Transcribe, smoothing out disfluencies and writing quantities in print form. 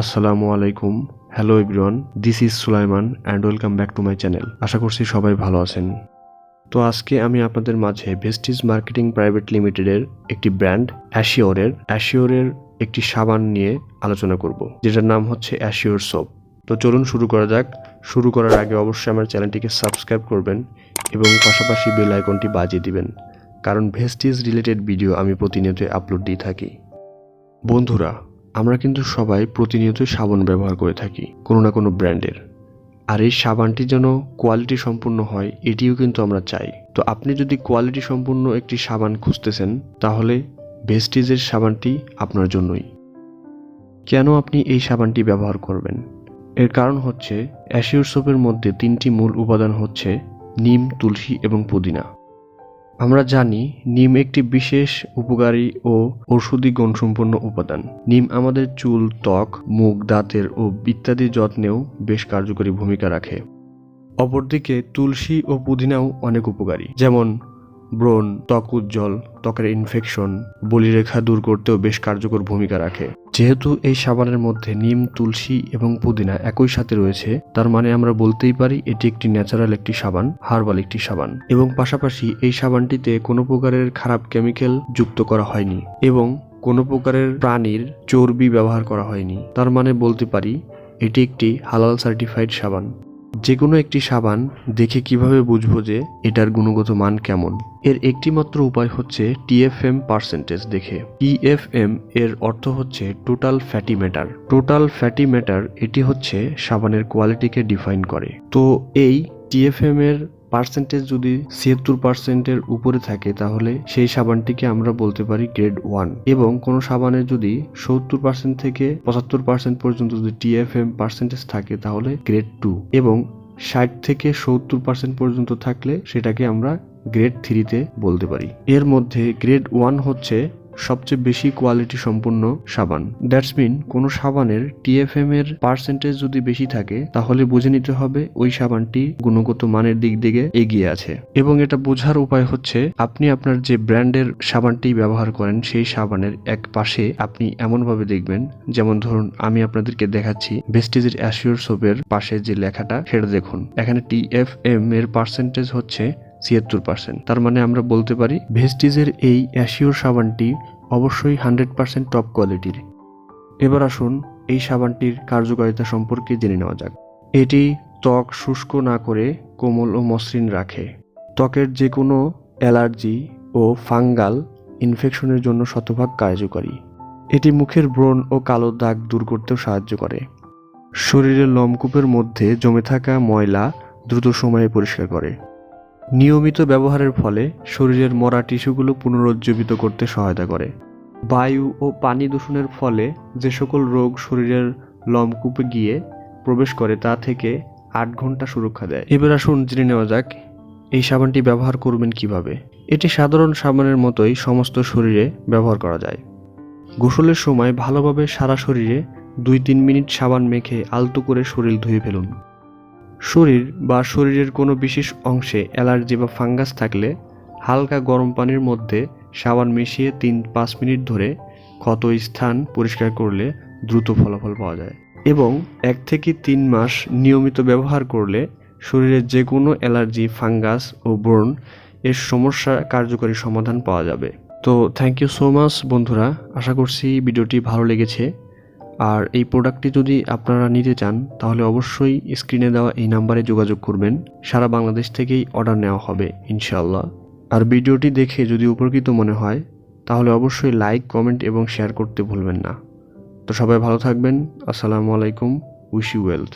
আসসালামু আলাইকুম। Hello everyone, this is Sulaiman and welcome back to my channel. আশা করছি সবাই ভালো আছেন। তো আজকে আমি আপনাদের মাঝে ভেস্টিজ মার্কেটিং প্রাইভেট লিমিটেডের একটি ব্র্যান্ড অ্যাশিওরের একটি সাবান নিয়ে আলোচনা করব, যেটার নাম হচ্ছে অ্যাশিওর সোপ। তো চলুন শুরু করা যাক। শুরু করার আগে অবশ্যই আমার চ্যানেলটিকে সাবস্ক্রাইব করবেন এবং পাশাপাশি বেল আইকনটি বাজিয়ে দিবেন, কারণ ভেস্টিজ রিলেটেড ভিডিও আমি প্রতিনিয়ত আপলোড দিয়ে থাকি। বন্ধুরা, আমরা কিন্তু সবাই প্রতিনিয়তই সাবান ব্যবহার করে থাকি কোনো না কোনো ব্র্যান্ডের, আর এই সাবানটি যেন কোয়ালিটি সম্পূর্ণ হয় এটিও কিন্তু আমরা চাই। তো আপনি যদি কোয়ালিটি সম্পূর্ণ একটি সাবান খুঁজতেছেন, তাহলে ভেস্টিজের সাবানটি আপনার জন্যই। কেন আপনি এই সাবানটি ব্যবহার করবেন? এর কারণ হচ্ছে অ্যাশিওর সোপের মধ্যে 3টি মূল উপাদান হচ্ছে নিম, তুলসী এবং পুদিনা। আমরা জানি নিম একটি বিশেষ উপকারী ও ঔষধি গুণসম্পন্ন উপাদান। নিম আমাদের চুল, ত্বক, মুখ, দাঁতের ও ইত্যাদি যত্নেও বেশ কার্যকরী ভূমিকা রাখে। অপরদিকে তুলসী ও পুদিনাও অনেক উপকারী, যেমন ব্রণ, ত্বক উজ্জ্বল, ত্বকের ইনফেকশন, বলিরেখা দূর করতেও বেশ কার্যকর ভূমিকা রাখে। যেহেতু এই সাবানের মধ্যে নিম, তুলসী এবং পুদিনা একই সাথে রয়েছে, তার মানে আমরা বলতেই পারি এটি একটি ন্যাচারাল একটি সাবান, হার্বাল একটি সাবান। এবং পাশাপাশি এই সাবানটিতে কোনো প্রকারের খারাপ কেমিক্যাল যুক্ত করা হয়নি এবং কোনো প্রকারের প্রাণীর চর্বি ব্যবহার করা হয়নি। তার মানে বলতে পারি এটি একটি হালাল সার্টিফাইড সাবান। যে কোনো একটি সাবান দেখে কিভাবে বুঝবো যে এটার গুণগত মান কেমন? এর একটি মাত্র উপায় হচ্ছে TFM পার্সেন্টেজ দেখে। TFM এর অর্থ হচ্ছে total fatty matter. Total fatty matter এটি হচ্ছে সাবানের কোয়ালিটিকে ডিফাইন করে। তো এই TFM এর পার্সেন্টেজ যদি 76% উপরে থাকে, তাহলে সেই সাবানটিকে আমরা বলতে পারি গ্রেড 1। এবং কোনো সাবানে যদি 70% থেকে 75% পর্যন্ত যদি TFM পার্সেন্টেজ থাকে, তাহলে গ্রেড 2। এবং 60 থেকে 70% পর্যন্ত থাকলে সেটাকে আমরা গ্রেড 3-তে বলতে পারি। এর মধ্যে গ্রেড 1 হচ্ছে সবচেয়ে বেশি কোয়ালিটি সম্পন্ন সাবান। দ্যাটস মিন কোনো সাবানের TFM এর পার্সেন্টেজ যদি বেশি থাকে, তাহলে বুঝে নিতে হবে ওই সাবানটি গুণগত মানের দিক থেকে এগিয়ে আছে। এবং এটা বোঝার উপায় হচ্ছে আপনি আপনার যে ব্র্যান্ডের সাবানটি ব্যবহার করেন সেই সাবানের এক পাশে আপনি এমনভাবে দেখবেন, যেমন ধরুন আমি আপনাদেরকে দেখাচ্ছি ভেস্টিজের অ্যাশিওর সোপের পাশে যে লেখাটা সেটা দেখুন। এখানে TFM এর পার্সেন্টেজ হচ্ছে 76%। তার মানে আমরা বলতে পারি ভেস্টিজের এই অ্যাশিওর সাবানটি অবশ্যই 100% টপ কোয়ালিটির। এবার আসুন এই সাবানটির কার্যকারিতা সম্পর্কে জেনে নেওয়া যাক। এটি ত্বক শুষ্ক না করে কোমল ও মসৃণ রাখে। ত্বকের যে কোনো অ্যালার্জি ও ফাঙ্গাল ইনফেকশনের জন্য শতভাগ কার্যকরী। এটি মুখের ব্রণ ও কালো দাগ দূর করতেও সাহায্য করে। শরীরের লোমকূপের মধ্যে জমে থাকা ময়লা দ্রুত সময়ে পরিষ্কার করে। নিয়মিত ব্যবহারের ফলে শরীরের মরা টিস্যুগুলো পুনরুজ্জীবিত করতে সহায়তা করে। বায়ু ও পানি দূষণের ফলে যে সকল রোগ শরীরের লোমকূপে গিয়ে প্রবেশ করে, তা থেকে 8 ঘন্টা সুরক্ষা দেয়। এবার আসুন জেনে নেওয়া যাক এই সাবানটি ব্যবহার করবেন কিভাবে। এটি সাধারণ সাবানের মতোই সমস্ত শরীরে ব্যবহার করা যায়। গোসলের সময় ভালোভাবে সারা শরীরে 2-3 মিনিট সাবান মেখে আলতো করে শরীর ধুয়ে ফেলুন। শরীর বা শরীরের কোনো বিশেষ অংশে অ্যালার্জি বা ফাঙ্গাস থাকলে হালকা গরম পানির মধ্যে সাবান মিশিয়ে 3-5 মিনিট ধরে ক্ষত স্থান পরিষ্কার করলে দ্রুত ফলাফল পাওয়া যায়। এবং 1 থেকে 3 মাস নিয়মিত ব্যবহার করলে শরীরের যে কোনো অ্যালার্জি, ফাঙ্গাস ও ব্রণ এর সমস্যা কার্যকরী সমাধান পাওয়া যাবে। তো থ্যাংক ইউ সো মাচ বন্ধুরা, আশা করছি ভিডিওটি ভালো লেগেছে। আর এই প্রোডাক্টটি যদি আপনারা নিতে চান, তাহলে অবশ্যই স্ক্রিনে দেওয়া এই নাম্বারে যোগাযোগ করবেন। সারা বাংলাদেশ থেকেই অর্ডার নেওয়া হবে ইনশাআল্লাহ। আর ভিডিওটি দেখে যদি উপকৃত মনে হয়, তাহলে অবশ্যই লাইক, কমেন্ট এবং শেয়ার করতে ভুলবেন না। তো সবাই ভালো থাকবেন। আসসালামু আলাইকুম। Wish you wealth.